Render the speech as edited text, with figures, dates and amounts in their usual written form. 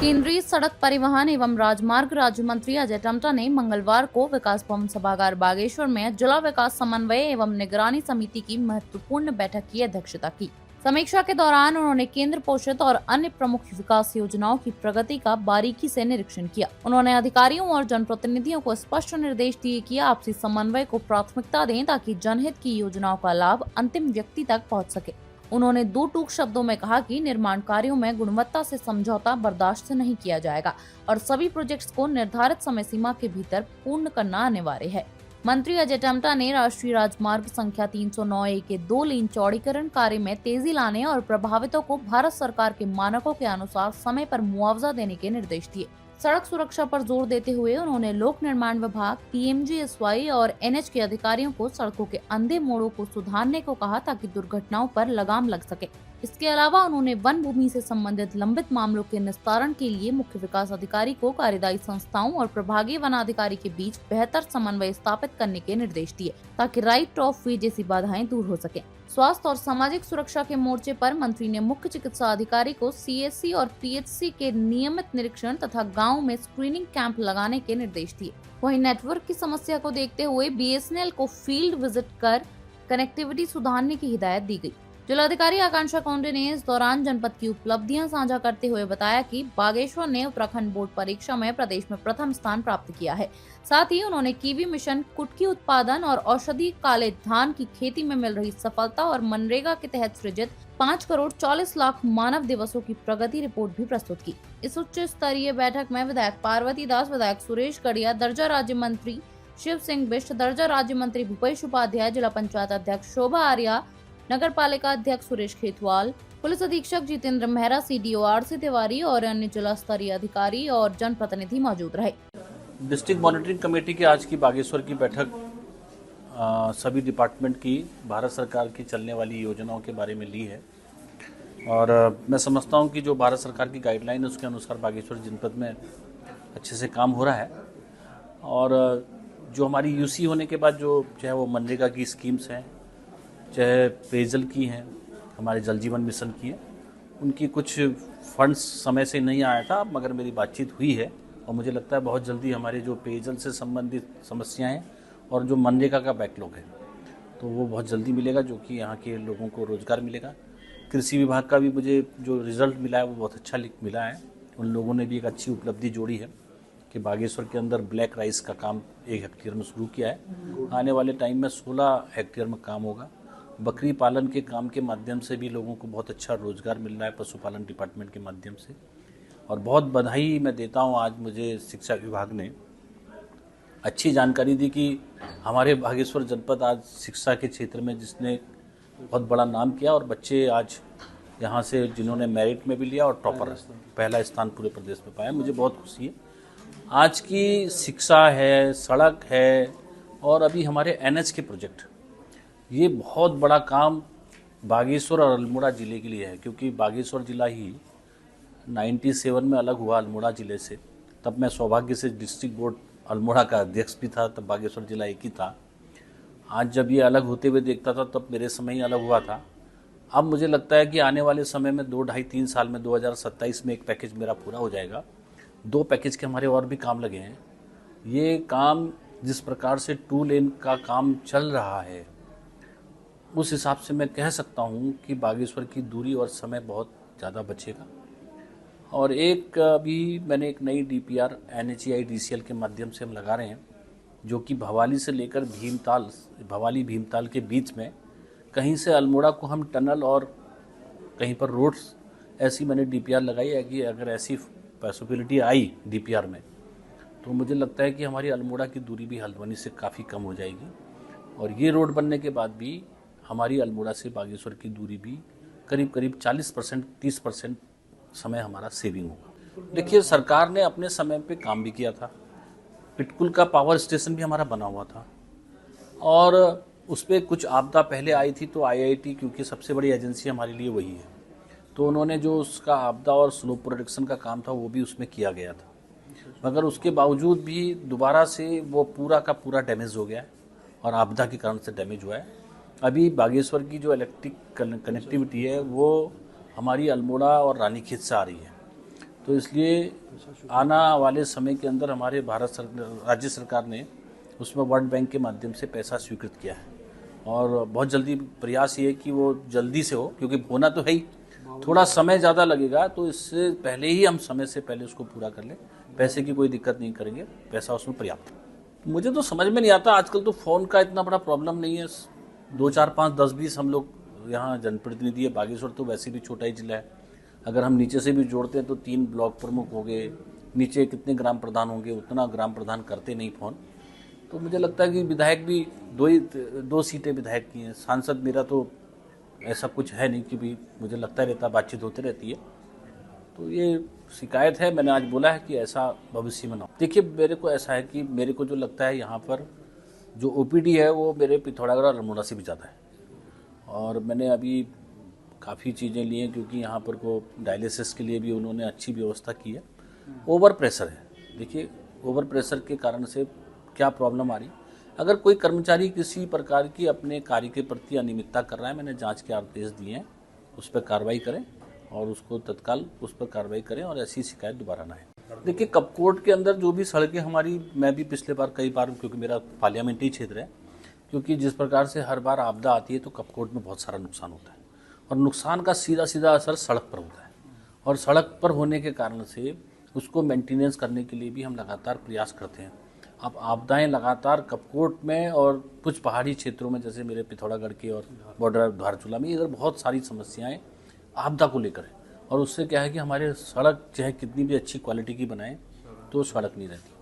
केंद्रीय सड़क परिवहन एवं राजमार्ग राज्य मंत्री अजय टम्टा ने मंगलवार को विकास भवन सभागार बागेश्वर में जिला विकास समन्वय एवं निगरानी समिति की महत्वपूर्ण बैठक की अध्यक्षता की। समीक्षा के दौरान उन्होंने केंद्र पोषित और अन्य प्रमुख विकास योजनाओं की प्रगति का बारीकी से निरीक्षण किया। उन्होंने अधिकारियों और जनप्रतिनिधियों को स्पष्ट निर्देश दिए कि आपसी समन्वय को प्राथमिकता दें ताकि जनहित की योजनाओं का लाभ अंतिम व्यक्ति तक पहुँच सके। उन्होंने दो टूक शब्दों में कहा कि निर्माण कार्यों में गुणवत्ता से समझौता बर्दाश्त नहीं किया जाएगा और सभी प्रोजेक्ट्स को निर्धारित समय सीमा के भीतर पूर्ण करना अनिवार्य है। मंत्री अजय टम्टा ने राष्ट्रीय राजमार्ग संख्या 309A के 2 लेन चौड़ीकरण कार्य में तेजी लाने और प्रभावितों को भारत सरकार के मानकों के अनुसार समय पर मुआवजा देने के निर्देश दिए। सड़क सुरक्षा पर जोर देते हुए उन्होंने लोक निर्माण विभाग, PMGSY और NH के अधिकारियों को सड़कों के अंधे मोड़ों को सुधारने को कहा ताकि दुर्घटनाओं पर लगाम लग सके। इसके अलावा उन्होंने वन भूमि से संबंधित लंबित मामलों के निस्तारण के लिए मुख्य विकास अधिकारी को कार्यदायी संस्थाओं और प्रभागीय वनाधिकारी के बीच बेहतर समन्वय स्थापित करने के निर्देश दिए ताकि राइट ऑफ वे जैसी बाधाएं दूर हो सके। स्वास्थ्य और सामाजिक सुरक्षा के मोर्चे पर मंत्री ने मुख्य चिकित्सा अधिकारी को CSC और PHC के नियमित निरीक्षण तथा गाँव में स्क्रीनिंग कैंप लगाने के निर्देश दिए। वहीं नेटवर्क की समस्या को देखते हुए BSNL को फील्ड विजिट कर कनेक्टिविटी सुधारने की हिदायत दी गई। जिलाधिकारी आकांक्षा कोंडे ने इस दौरान जनपद की उपलब्धियां साझा करते हुए बताया कि बागेश्वर ने उत्तराखंड बोर्ड परीक्षा में प्रदेश में प्रथम स्थान प्राप्त किया है। साथ ही उन्होंने कीवी मिशन, कुटकी उत्पादन और औषधि काले धान की खेती में मिल रही सफलता और मनरेगा के तहत सृजित 5 करोड़ 40 लाख मानव दिवसों की प्रगति रिपोर्ट भी प्रस्तुत की। इस उच्च स्तरीय बैठक में विधायक पार्वती दास, विधायक सुरेश गढ़िया, दर्जा राज्य मंत्री शिव सिंह बिष्ट, दर्जा राज्य मंत्री भूपेश उपाध्याय, जिला पंचायत अध्यक्ष शोभा आर्या, नगर पालिका अध्यक्ष सुरेश खेतवाल, पुलिस अधीक्षक जितेंद्र मेहरा, CDO RC तिवारी और अन्य जिला स्तरीय अधिकारी और जनप्रतिनिधि मौजूद रहे। डिस्ट्रिक्ट मॉनिटरिंग कमेटी की आज की बागेश्वर की बैठक सभी डिपार्टमेंट की भारत सरकार की चलने वाली योजनाओं के बारे में ली है और मैं समझता हूं कि जो भारत सरकार की गाइडलाइन है उसके अनुसार बागेश्वर जनपद में अच्छे से काम हो रहा है और जो हमारी UC होने के बाद जो चाहे वो मनरेगा की स्कीम्स हैं, चाहे पेयजल की हैं, हमारे जल जीवन मिशन की हैं, उनकी कुछ फंड्स समय से नहीं आया था, मगर मेरी बातचीत हुई है और मुझे लगता है बहुत जल्दी हमारे जो पेयजल से संबंधित समस्याएं हैं और जो मनरेगा का बैकलॉग है तो वो बहुत जल्दी मिलेगा, जो कि यहाँ के लोगों को रोज़गार मिलेगा। कृषि विभाग का भी मुझे जो रिज़ल्ट मिला है वो बहुत अच्छा मिला है। उन लोगों ने भी एक अच्छी उपलब्धि जोड़ी है कि बागेश्वर के अंदर ब्लैक राइस का काम 1 हेक्टेयर में शुरू किया है। आने वाले टाइम में 16 हेक्टेयर में काम होगा। बकरी पालन के काम के माध्यम से भी लोगों को बहुत अच्छा रोज़गार मिल रहा है पशुपालन डिपार्टमेंट के माध्यम से। और बहुत बधाई मैं देता हूं, आज मुझे शिक्षा विभाग ने अच्छी जानकारी दी कि हमारे बागेश्वर जनपद आज शिक्षा के क्षेत्र में जिसने बहुत बड़ा नाम किया और बच्चे आज यहाँ से जिन्होंने मेरिट में भी लिया और टॉपर पहला स्थान पूरे प्रदेश में पाया, मुझे बहुत खुशी है। आज की शिक्षा है, सड़क है और अभी हमारे NH के प्रोजेक्ट, ये बहुत बड़ा काम बागेश्वर और अल्मोड़ा ज़िले के लिए है, क्योंकि बागेश्वर ज़िला ही 97 में अलग हुआ अल्मोड़ा ज़िले से। तब मैं सौभाग्य से डिस्ट्रिक्ट बोर्ड अल्मोड़ा का अध्यक्ष भी था, तब बागेश्वर ज़िला एक ही था। आज जब ये अलग होते हुए देखता था तब मेरे समय ही अलग हुआ था। अब मुझे लगता है कि आने वाले समय में 2, 2.5, 3 साल में 2027 में एक पैकेज मेरा पूरा हो जाएगा। 2 पैकेज के हमारे और भी काम लगे हैं। ये काम जिस प्रकार से 2 लेन का काम चल रहा है उस हिसाब से मैं कह सकता हूँ कि बागेश्वर की दूरी और समय बहुत ज़्यादा बचेगा। और एक अभी मैंने एक नई DPR NHAI DCL के माध्यम से हम लगा रहे हैं, जो कि भवाली से लेकर भवाली भीमताल के बीच में कहीं से अल्मोड़ा को हम टनल और कहीं पर रोड्स, ऐसी मैंने DPR लगाई है कि अगर ऐसी पॉसिबिलिटी आई DPR में तो मुझे लगता है कि हमारी अल्मोड़ा की दूरी भी हल्द्वानी से काफ़ी कम हो जाएगी। और ये रोड बनने के बाद भी हमारी अल्मोड़ा से बागेश्वर की दूरी भी करीब 40%, 30% समय हमारा सेविंग होगा। देखिए, सरकार ने अपने समय पे काम भी किया था। पिटकुल का पावर स्टेशन भी हमारा बना हुआ था और उस पर कुछ आपदा पहले आई थी तो IIT, क्योंकि सबसे बड़ी एजेंसी हमारे लिए वही है, तो उन्होंने जो उसका आपदा और स्लोप प्रोटेक्शन का काम था वो भी उसमें किया गया था। मगर उसके बावजूद भी दोबारा से वो पूरा का पूरा डैमेज हो गया है और आपदा के कारण से डैमेज हुआ है। अभी बागेश्वर की जो इलेक्ट्रिक कनेक्टिविटी है वो हमारी अल्मोड़ा और रानीखेत से आ रही है, तो इसलिए आना वाले समय के अंदर हमारे राज्य सरकार ने उसमें वर्ल्ड बैंक के माध्यम से पैसा स्वीकृत किया है और बहुत जल्दी प्रयास ये है कि वो जल्दी से हो, क्योंकि होना तो है ही, थोड़ा समय ज़्यादा लगेगा, तो इससे पहले ही हम समय से पहले उसको पूरा कर लें। पैसे की कोई दिक्कत नहीं करेंगे, पैसा उसमें पर्याप्त है। मुझे तो समझ में नहीं आता, आजकल तो फ़ोन का इतना बड़ा प्रॉब्लम नहीं है। 2, 4, 5, 10, 20 हम लोग यहाँ जनप्रतिनिधि है। बागेश्वर तो वैसे भी छोटा ही जिला है, अगर हम नीचे से भी जोड़ते हैं तो 3 ब्लॉक प्रमुख हो गए, नीचे कितने ग्राम प्रधान होंगे, उतना ग्राम प्रधान करते नहीं फ़ोन। तो मुझे लगता है कि विधायक भी 2 सीटें विधायक की हैं। सांसद मेरा तो ऐसा कुछ है नहीं कि भी मुझे लगता रहता, बातचीत होती रहती है। तो ये शिकायत है, मैंने आज बोला है कि ऐसा भविष्य में ना हो। देखिए, मेरे को ऐसा है कि मेरे को जो लगता है यहाँ पर जो ओपीडी है वो मेरे पिथौरागढ़ और अल्मोड़ा से भी ज़्यादा है। और मैंने अभी काफ़ी चीज़ें ली हैं, क्योंकि यहाँ पर को डायलिसिस के लिए भी उन्होंने अच्छी व्यवस्था की है। ओवर प्रेशर है, देखिए ओवर प्रेशर के कारण से क्या प्रॉब्लम आ रही। अगर कोई कर्मचारी किसी प्रकार की अपने कार्य के प्रति अनियमितता कर रहा है, मैंने जांच के आदेश दिए हैं, उस पर कार्रवाई करें और उसको तत्काल उस पर कार्रवाई करें और ऐसी शिकायत दोबारा ना आए। देखिए, कपकोट के अंदर जो भी सड़कें हमारी, मैं भी पिछले बार कई बार, क्योंकि मेरा पार्लियामेंट्री क्षेत्र है, क्योंकि जिस प्रकार से हर बार आपदा आती है तो कपकोट में बहुत सारा नुकसान होता है और नुकसान का सीधा सीधा असर सड़क पर होता है। और सड़क पर होने के कारण से उसको मेंटेनेंस करने के लिए भी हम लगातार प्रयास करते हैं। अब आपदाएं लगातार कपकोट में और कुछ पहाड़ी क्षेत्रों में, जैसे मेरे पिथौरागढ़ के और बॉर्डर धारचूला में, इधर बहुत सारी समस्याएं आपदा को लेकर है। और उससे क्या है कि हमारे सड़क चाहे कितनी भी अच्छी क्वालिटी की बनाएं तो सड़क नहीं रहती।